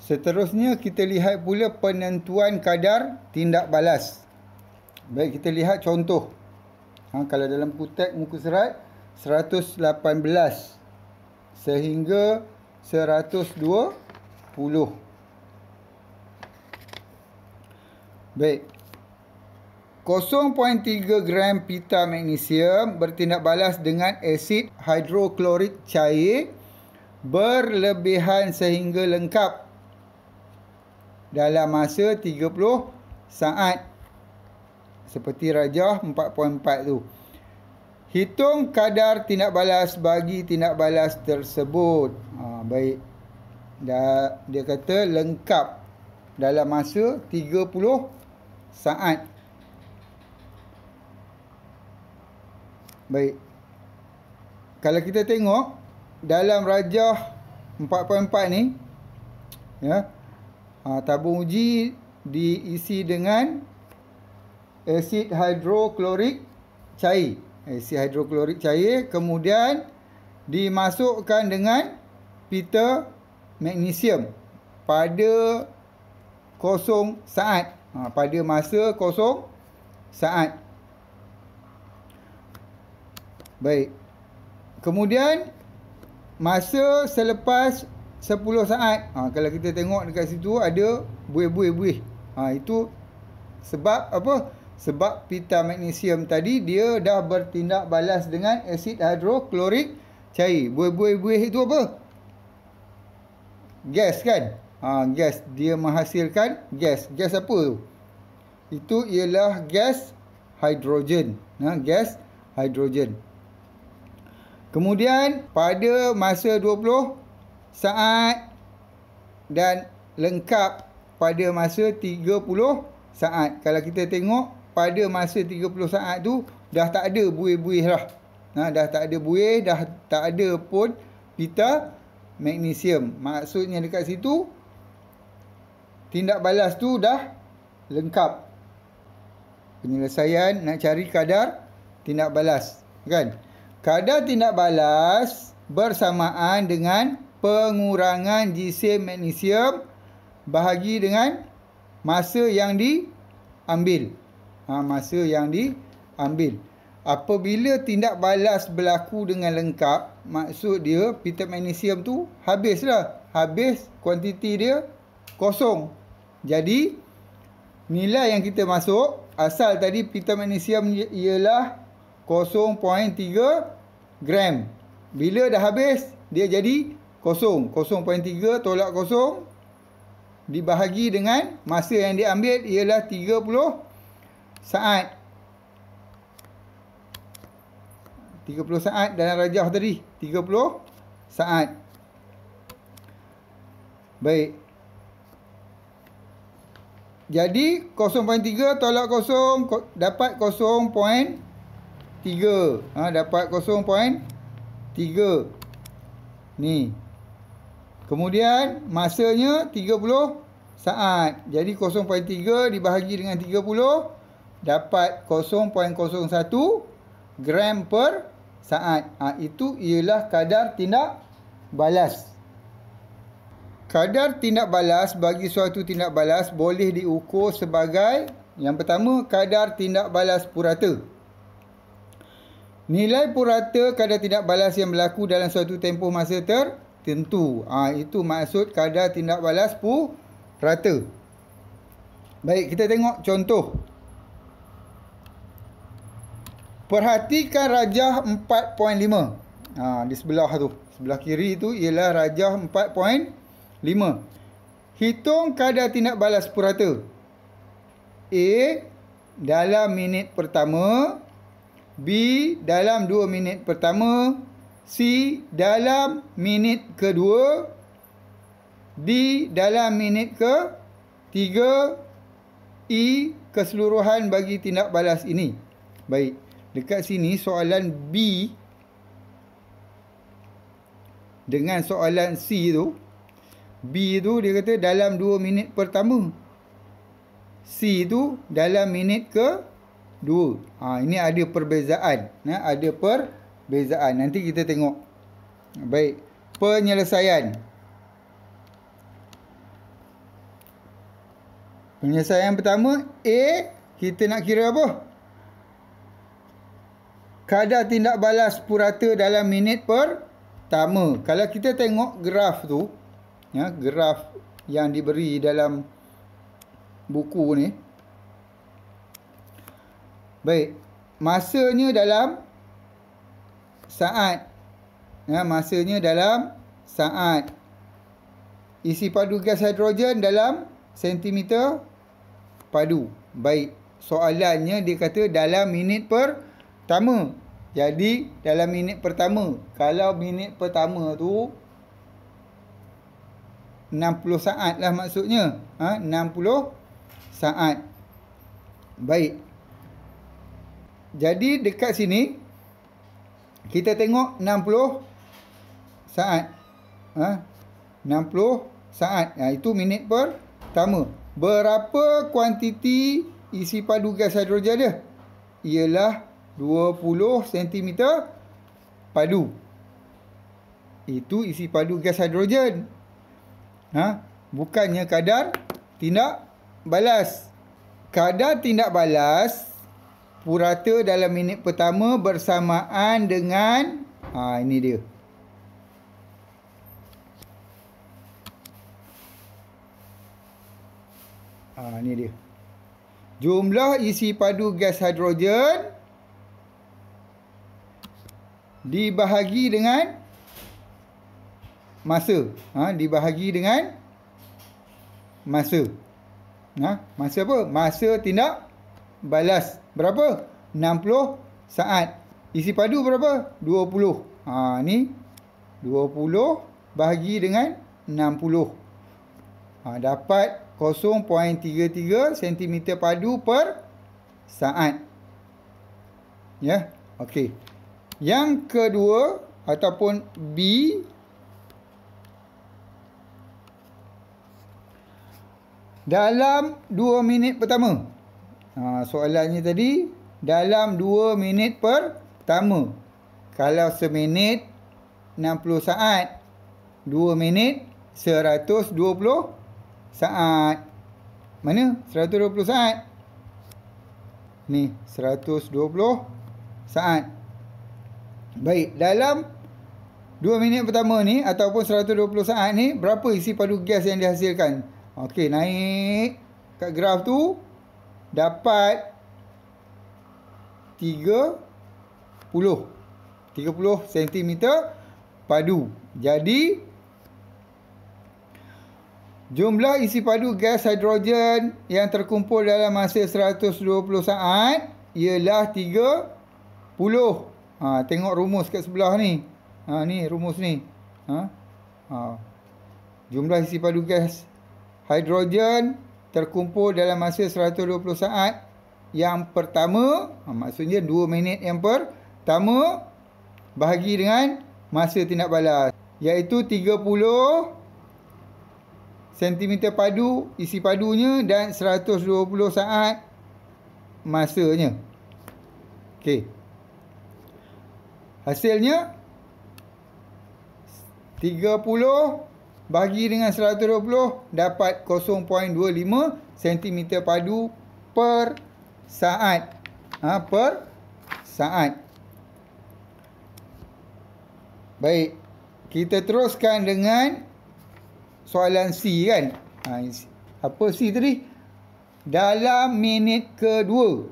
Seterusnya kita lihat pula penentuan kadar tindak balas. Baik, kita lihat contoh. Kalau dalam buku teks muka surat 118 sehingga 120. Baik. 0.3 gram pita magnesium bertindak balas dengan asid hidroklorik cair berlebihan sehingga lengkap dalam masa 30 saat. Seperti rajah 4.4 tu. Hitung kadar tindak balas bagi tindak balas tersebut. Baik. Dia kata lengkap dalam masa 30 saat. Baik. Kalau kita tengok dalam rajah 4.4 ni, ya, tabung uji diisi dengan asid hidroklorik cair. Asid hidroklorik cair kemudian dimasukkan dengan pita magnesium pada 0 saat. Pada masa 0 saat. Baik. Kemudian masa selepas 10 saat. Kalau kita tengok dekat situ ada buih-buih. Itu sebab apa? Sebab pita magnesium tadi dia dah bertindak balas dengan asid hidroklorik cair. Buih-buih itu apa? Gas kan? Gas. Dia menghasilkan gas. Gas apa tu? Itu ialah gas hidrogen. Gas hidrogen. Kemudian pada masa 20 saat dan lengkap pada masa 30 saat. Kalau kita tengok pada masa 30 saat tu dah tak ada buih-buih lah. Dah tak ada buih, dah tak ada pun pita magnesium. Maksudnya dekat situ tindak balas tu dah lengkap. Penyelesaian nak cari kadar tindak balas, kan? Kadar tindak balas bersamaan dengan pengurangan jisim magnesium bahagi dengan masa yang diambil. Masa yang diambil. Apabila tindak balas berlaku dengan lengkap, maksud dia pita magnesium tu habislah. Habis kuantiti dia kosong. Jadi nilai yang kita masuk asal tadi pita magnesium ialah 0.3 gram. Bila dah habis, dia jadi kosong. 0.3 tolak kosong dibahagi dengan masa yang diambil ialah 30 saat. 30 saat dalam rajah tadi. 30 saat. Baik. Jadi 0.3 tolak kosong dapat 0.3. Dapat 0.3. Ni. Kemudian masanya 30 saat. Jadi 0.3 dibahagi dengan 30 dapat 0.01 gram per saat. Itu ialah kadar tindak balas. Kadar tindak balas bagi suatu tindak balas boleh diukur sebagai yang pertama, kadar tindak balas purata. Nilai purata kadar tindak balas yang berlaku dalam suatu tempoh masa tertentu. Itu maksud kadar tindak balas purata. Baik, kita tengok contoh. Perhatikan rajah 4.5. Di sebelah tu. Sebelah kiri tu ialah rajah 4.5. Hitung kadar tindak balas purata. A dalam minit pertama. B dalam 2 minit pertama. C dalam minit kedua. D dalam minit ke-3. E keseluruhan bagi tindak balas ini. Baik. Dekat sini soalan B dengan soalan C tu. B tu dia kata dalam 2 minit pertama. C tu dalam minit ke-2. Ini ada perbezaan. Ada perbezaan. Nanti kita tengok. Baik. Penyelesaian. Penyelesaian pertama, A, kita nak kira apa? Kadar tindak balas purata dalam minit pertama. Kalau kita tengok graf tu, ya, graf yang diberi dalam buku ni. Baik, masanya dalam saat. Ya, masanya dalam saat. Isi padu gas hidrogen dalam sentimeter padu. Baik, soalannya dia kata dalam minit pertama. Jadi dalam minit pertama. Kalau minit pertama tu 60 saat lah maksudnya. 60 saat. Baik. Jadi dekat sini kita tengok 60 saat. 60 saat. Itu minit pertama. Berapa kuantiti isi padu gas hidrogen dia? Ialah 20 cm padu. Itu isi padu gas hidrogen. Bukannya kadar tindak balas. Kadar tindak balas purata dalam minit pertama bersamaan dengan ini dia. Ni dia. Jumlah isi padu gas hidrogen dibahagi dengan masa. Dibahagi dengan masa. Masa apa? Masa tindak balas. Berapa? 60 saat. Isi padu berapa? 20. Ni 20 bahagi dengan 60. Dapat 0.33 cm padu per saat. Ya, okey. Yang kedua ataupun B, dalam 2 minit pertama. Soalannya tadi dalam 2 minit pertama. Kalau seminit 60 saat, 2 minit 120 saat. Mana? 120 saat. Ni 120 saat. Baik, dalam 2 minit pertama ni ataupun 120 saat ni, berapa isi padu gas yang dihasilkan? Okey, naik kat graf tu dapat 30 cm padu. Jadi jumlah isi padu gas hidrogen yang terkumpul dalam masa 120 saat ialah 30. Tengok rumus kat sebelah ni. Ni rumus ni. Jumlah isi padu gas hidrogen terkumpul dalam masa 120 saat yang pertama, maksudnya 2 minit yang pertama, bahagi dengan masa tindak balas, iaitu 30 cm padu isi padunya dan 120 saat masanya. Okey. Hasilnya 30 bahagi dengan 120 dapat 0.25 cm padu per saat. Per saat. Baik. Kita teruskan dengan soalan C kan. Apa C tadi? Dalam minit kedua.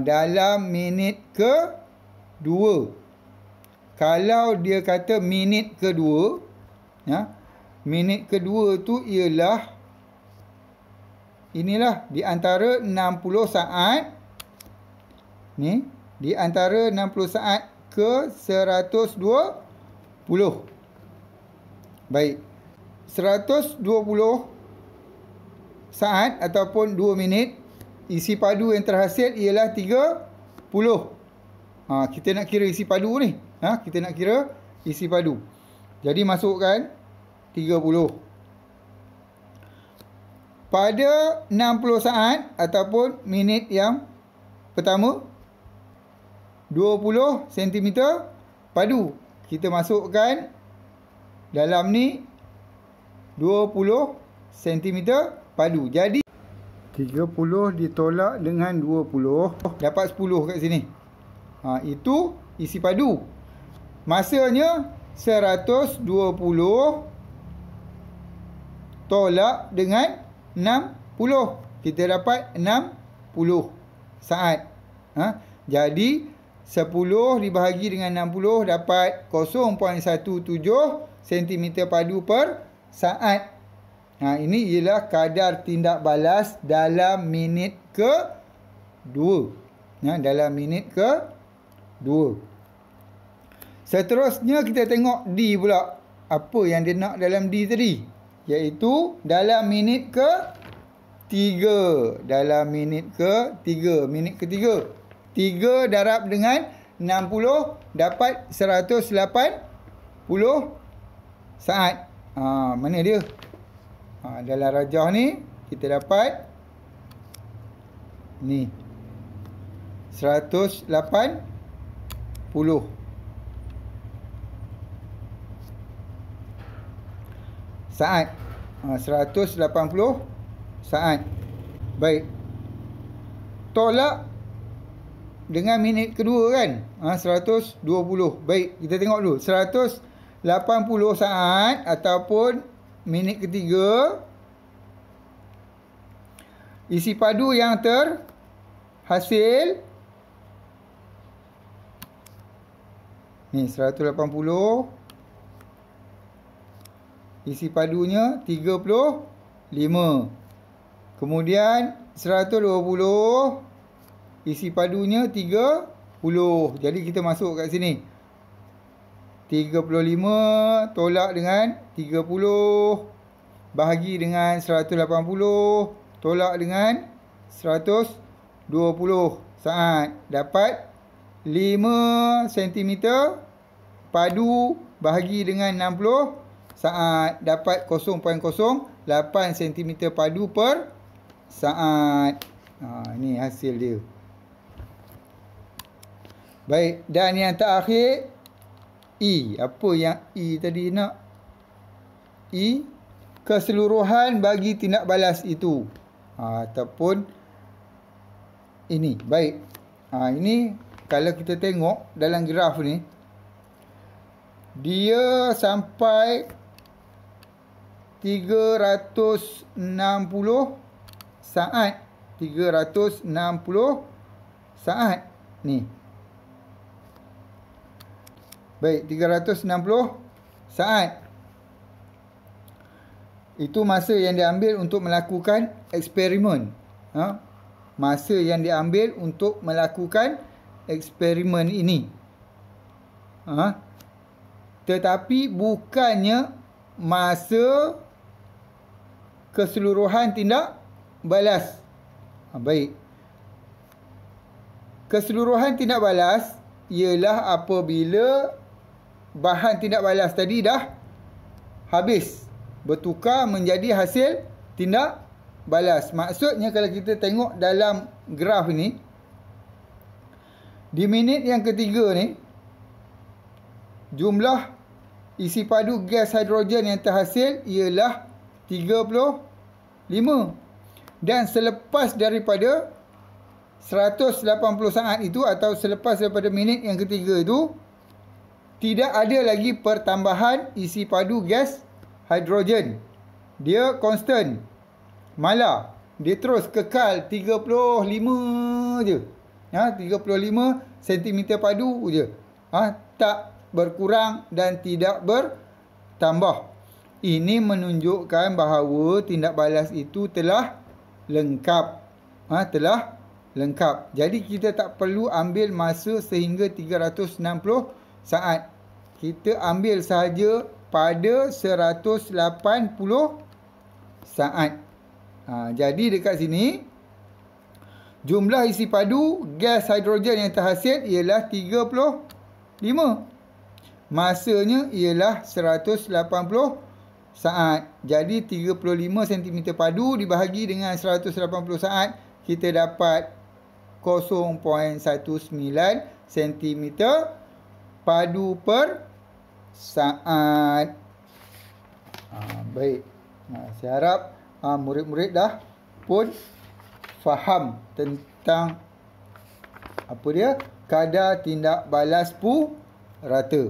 Dalam minit kedua. Kalau dia kata minit kedua, minit kedua tu ialah inilah di antara 60 saat ni, di antara 60 saat ke 120. Baik. 120 saat ataupun 2 minit, isi padu yang terhasil ialah 30. Kita nak kira isi padu ni. Kita nak kira isi padu. Jadi masukkan 30. Pada 60 saat ataupun minit yang pertama, 20 cm padu. Kita masukkan dalam ni 20 cm padu. Jadi 30 ditolak dengan 20. Dapat 10 kat sini. Itu isi padu. Masanya 120 tolak dengan 60. Kita dapat 60 saat. Jadi 10 dibahagi dengan 60 dapat 0.17 cm padu per saat. Ini ialah kadar tindak balas dalam minit ke-2. Dalam minit ke-2. Seterusnya kita tengok D pula. Apa yang dia nak dalam D tadi? Iaitu dalam minit ke-3. Dalam minit ke-3. Minit ke-3. 3 darab dengan 60 dapat 180 saat. Mana dia? Dalam rajah ni kita dapat ni 180 saat. 180 saat. Baik. Tolak dengan minit kedua kan? 120. Baik, kita tengok dulu. 180 saat ataupun minit ketiga. Isi padu yang terhasil ni 180. Isi padunya 35. Kemudian 120. Isi padunya 30. Jadi kita masuk kat sini. 35 tolak dengan 30 bahagi dengan 180 tolak dengan 120 saat. Dapat 5 cm padu bahagi dengan 60 saat. Dapat 0.08 cm padu per saat. Ini hasil dia. Baik, dan yang terakhir E. Apa yang E tadi nak? E, keseluruhan bagi tindak balas itu. Ataupun ini. Baik. Ini kalau kita tengok dalam graf ni, dia sampai 360 saat. 360 saat. Ni. Baik, 360 saat. Itu masa yang diambil untuk melakukan eksperimen. Masa yang diambil untuk melakukan eksperimen ini. Tetapi bukannya masa keseluruhan tindak balas. Baik. Keseluruhan tindak balas ialah apabila bahan tindak balas tadi dah habis, bertukar menjadi hasil tindak balas. Maksudnya kalau kita tengok dalam graf ni, di minit yang ketiga ni, jumlah isi padu gas hidrogen yang terhasil ialah 35. Dan selepas daripada 180 saat itu atau selepas daripada minit yang ketiga itu, tidak ada lagi pertambahan isi padu gas hidrogen. Dia constant. Malah dia terus kekal 35 je. 35 cm padu je. Tak berkurang dan tidak bertambah. Ini menunjukkan bahawa tindak balas itu telah lengkap. Telah lengkap. Jadi kita tak perlu ambil masa sehingga 360 saat. Kita ambil sahaja pada 180 saat. Jadi dekat sini, jumlah isi padu gas hidrogen yang terhasil ialah 35. Masanya ialah 180 saat. Jadi 35 cm padu dibahagi dengan 180 saat, kita dapat 0.19 cm padu per saat. Baik. Saya harap murid-murid dah pun faham tentang apa dia? Kadar tindak balas purata.